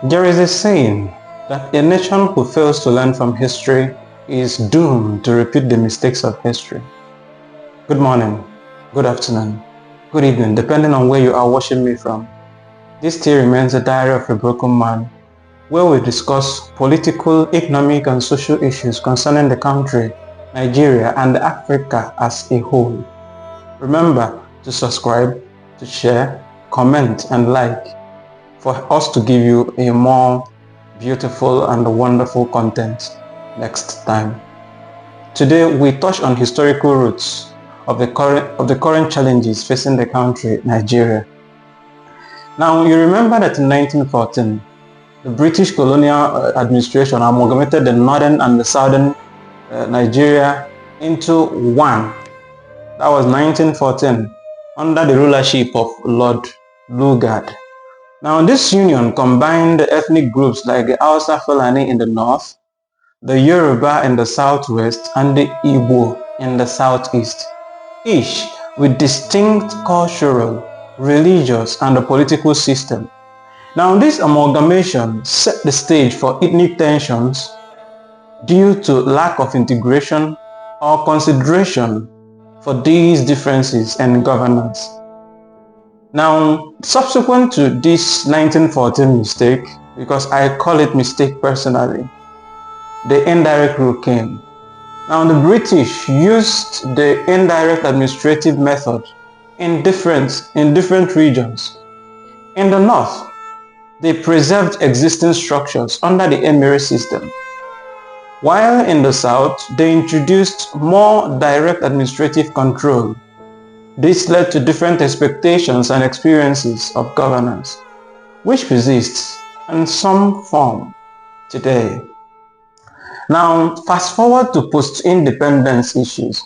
There is a saying that a nation who fails to learn from history is doomed to repeat the mistakes of history. Good morning, good afternoon, good evening, depending on where you are watching me from. This still remains a diary of a broken man, where we discuss political, economic, and social issues concerning the country, Nigeria, and Africa as a whole. Remember to subscribe, to share, comment, and like for us to give you a more beautiful and wonderful content next time. Today we touch on historical roots of the current challenges facing the country, Nigeria. Now you remember that in 1914, the British colonial administration amalgamated the northern and the southern Nigeria into one. That was 1914 under the rulership of Lord Lugard. Now this union combined ethnic groups like the Hausa Fulani in the north, the Yoruba in the southwest, and the Igbo in the southeast, each with distinct cultural, religious, and political system. Now this amalgamation set the stage for ethnic tensions due to lack of integration or consideration for these differences in governance. Now, subsequent to this 1914 mistake, because I call it mistake personally, the indirect rule came. Now, the British used the indirect administrative method in different regions. In the north, they preserved existing structures under the emirate system, while in the south, they introduced more direct administrative control. This led to different expectations and experiences of governance, which persists in some form today. Now, fast forward to post-independence issues,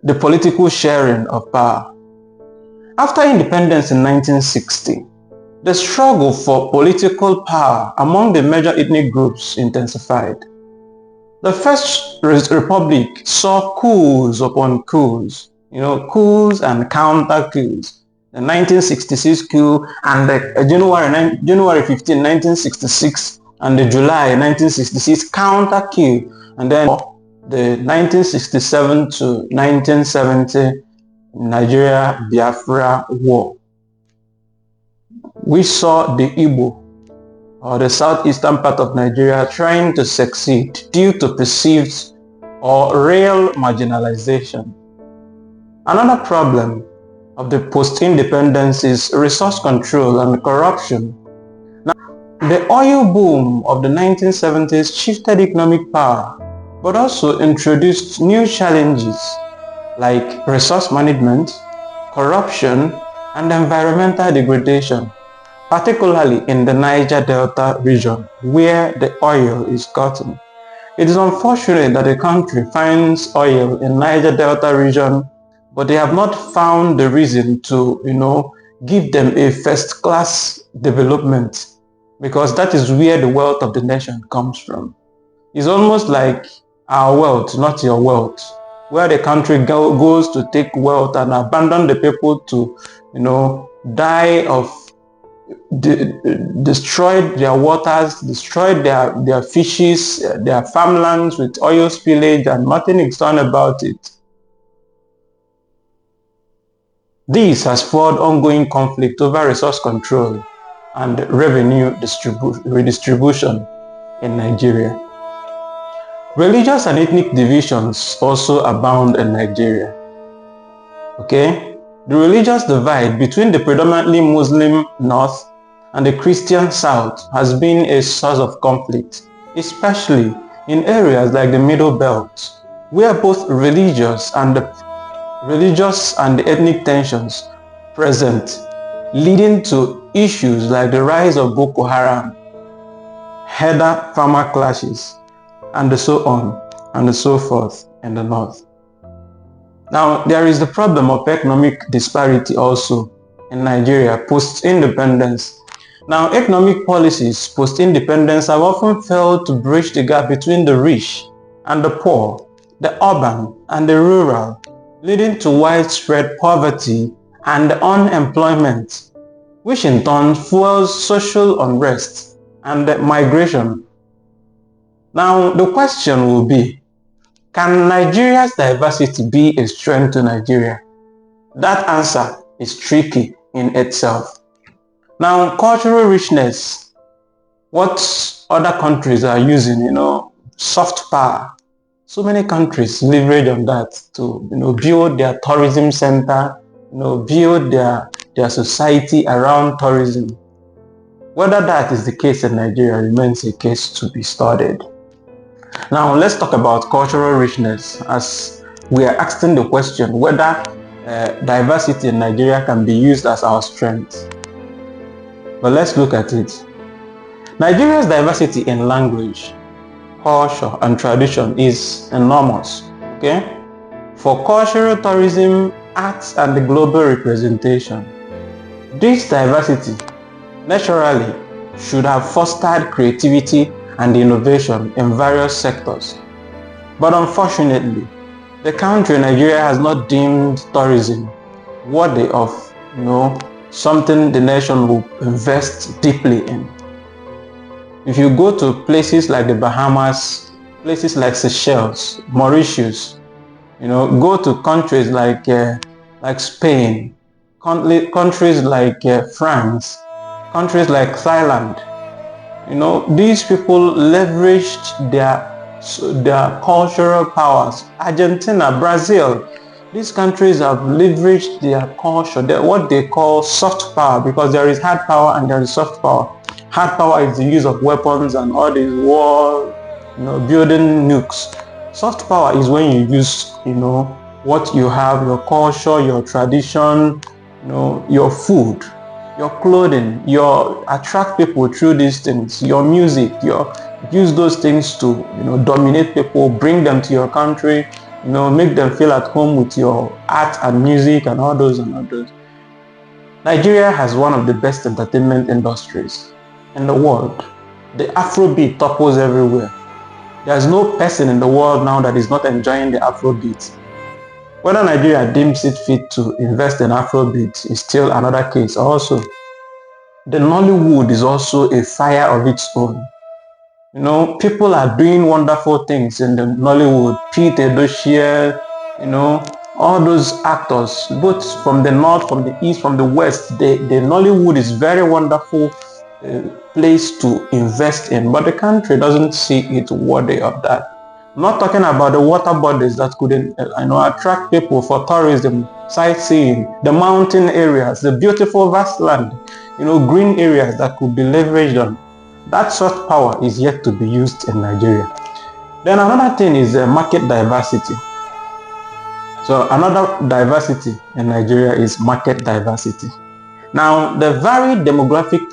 the political sharing of power. After independence in 1960, the struggle for political power among the major ethnic groups intensified. The First Republic saw coups upon coups, coups and counter coups. The 1966 coup and the January 15, 1966 and the July 1966 counter coup, and then the 1967 to 1970 Nigeria-Biafra war. We saw the Igbo, or the southeastern part of Nigeria, trying to succeed due to perceived or real marginalization. Another problem of the post-independence is resource control and corruption. Now, the oil boom of the 1970s shifted economic power, but also introduced new challenges like resource management, corruption, and environmental degradation, particularly in the Niger Delta region where the oil is gotten. It is unfortunate that the country finds oil in Niger Delta region, but they have not found the reason to, give them a first-class development, because that is where the wealth of the nation comes from. It's almost like our wealth, not your wealth, where the country goes to take wealth and abandon the people to, die of, destroyed their waters, destroyed their fishes, their farmlands with oil spillage, and nothing is done about it. This has fueled ongoing conflict over resource control and revenue redistribution in Nigeria. Religious and ethnic divisions also abound in Nigeria. Okay? The religious divide between the predominantly Muslim north and the Christian south has been a source of conflict, especially in areas like the Middle Belt, where both religious and the ethnic tensions present, leading to issues like the rise of Boko Haram, herder-farmer clashes, and so on and so forth in the north. Now, there is the problem of economic disparity also in Nigeria post-independence. Now, economic policies post-independence have often failed to bridge the gap between the rich and the poor, the urban and the rural, leading to widespread poverty and unemployment, which in turn fuels social unrest and migration. Now, the question will be, can Nigeria's diversity be a strength to Nigeria? That answer is tricky in itself. Now, cultural richness, what other countries are using, soft power. So many countries leverage on that to, build their tourism center, build their society around tourism. Whether that is the case in Nigeria remains a case to be studied. Now, let's talk about cultural richness, as we are asking the question whether diversity in Nigeria can be used as our strength. But let's look at it. Nigeria's diversity in language, culture, and tradition is enormous. Okay? For cultural tourism, arts, and the global representation, this diversity naturally should have fostered creativity and innovation in various sectors. But unfortunately, the country, Nigeria, has not deemed tourism worthy of, something the nation will invest deeply in. If you go to places like the Bahamas, places like Seychelles, Mauritius, go to countries like Spain, countries like France, countries like Thailand, these people leveraged their cultural powers. Argentina, Brazil, these countries have leveraged their culture, what they call soft power, because there is hard power and there is soft power. Hard power is the use of weapons and all these war, building nukes. Soft power is when you use, what you have, your culture, your tradition, your food, your clothing, you attract people through these things, your music, use those things to, dominate people, bring them to your country, make them feel at home with your art and music and all those and others. Nigeria has one of the best entertainment industries in the world. The Afrobeat topples everywhere. There's no person in the world now that is not enjoying the Afrobeat. Whether Nigeria deems it fit to invest in Afrobeat is still another case. Also, the Nollywood is also a fire of its own. People are doing wonderful things in the Nollywood. Pete Edochie, all those actors, both from the north, from the east, from the west. The Nollywood is very wonderful place to invest in, but the country doesn't see it worthy of that. I'm not talking about the water bodies that could attract people for tourism, sightseeing, the mountain areas, the beautiful vast land, green areas that could be leveraged on. That soft power is yet to be used in Nigeria. Then another thing is market diversity. So another diversity in Nigeria is market diversity. Now, the varied demographic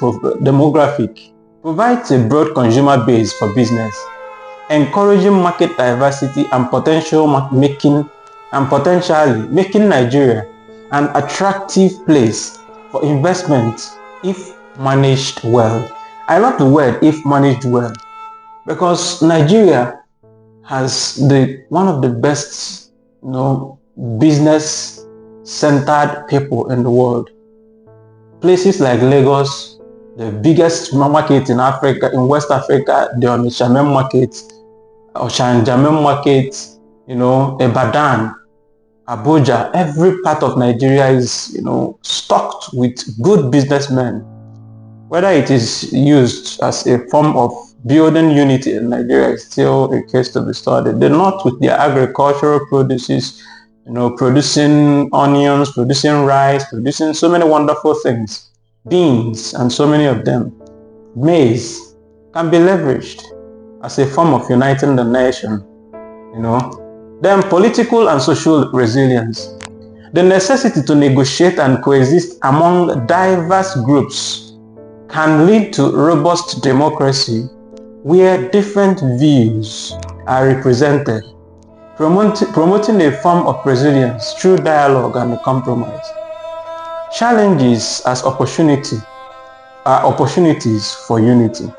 provides a broad consumer base for business, encouraging market diversity and potentially making Nigeria an attractive place for investment if managed well. I love the word "if managed well" because Nigeria has one of the best, business-centered people in the world. Places like Lagos, the biggest market in Africa, in West Africa, the Onitsha market, Oshanjame market, Ibadan, Abuja, every part of Nigeria is, stocked with good businessmen. Whether it is used as a form of building unity in Nigeria is still a case to be studied. The North with their agricultural produces, producing onions, producing rice, producing so many wonderful things, beans, and so many of them. Maize can be leveraged as a form of uniting the nation, Then political and social resilience. The necessity to negotiate and coexist among diverse groups can lead to robust democracy where different views are represented, promoting a form of resilience through dialogue and compromise. Challenges as opportunity are opportunities for unity.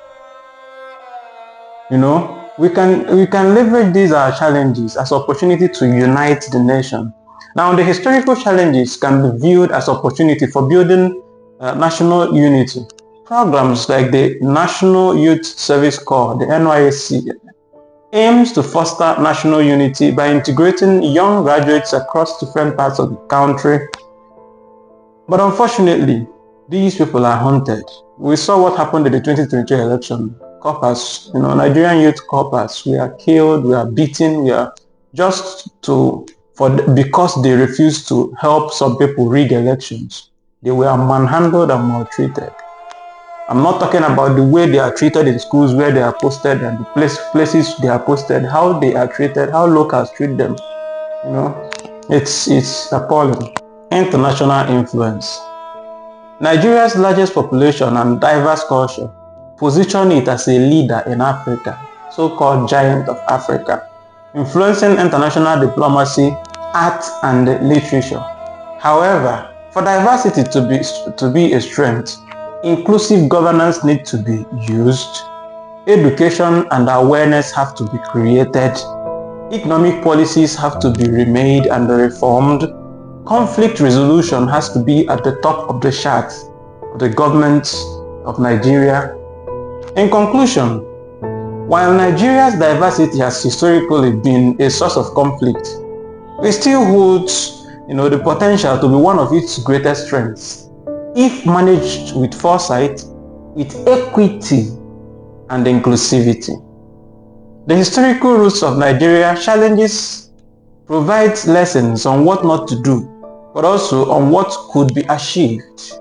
We can leverage these challenges as opportunity to unite the nation. Now, the historical challenges can be viewed as opportunity for building national unity. Programs like the National Youth Service Corps, the NYSC, aims to foster national unity by integrating young graduates across different parts of the country. But unfortunately, these people are haunted. We saw what happened in the 2023 election. Corpers, Nigerian youth corpers, we are killed, we are beaten, we are because they refused to help some people rig elections. They were manhandled and maltreated. I'm not talking about the way they are treated in schools where they are posted and the places they are posted, how they are treated, how locals treat them. It's appalling. International influence. Nigeria's largest population and diverse culture position it as a leader in Africa, so-called giant of Africa, influencing international diplomacy, art, and literature. However, for diversity to be a strength, inclusive governance needs to be used, education and awareness have to be created, economic policies have to be remade and reformed, conflict resolution has to be at the top of the chart of the government of Nigeria. In conclusion, while Nigeria's diversity has historically been a source of conflict, it still holds the potential to be one of its greatest strengths if managed with foresight, with equity and inclusivity. The historical roots of Nigeria challenges provides lessons on what not to do, but also on what could be achieved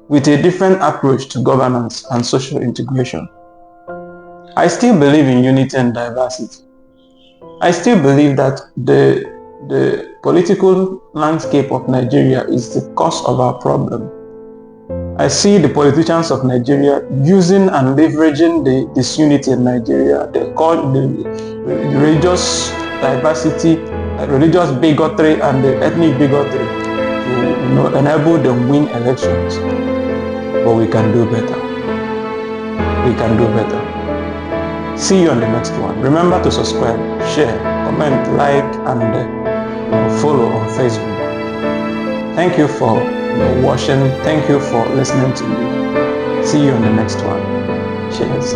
with a different approach to governance and social integration. I still believe in unity and diversity. I still believe that the political landscape of Nigeria is the cause of our problem. I see the politicians of Nigeria using and leveraging the disunity in Nigeria, the religious diversity, religious bigotry and the ethnic bigotry to enable them win elections. But we can do better. We can do better. See you on the next one. Remember to subscribe, share, comment, like, and follow on Facebook. Thank you for watching. Thank you for listening to me. See you on the next one. Cheers.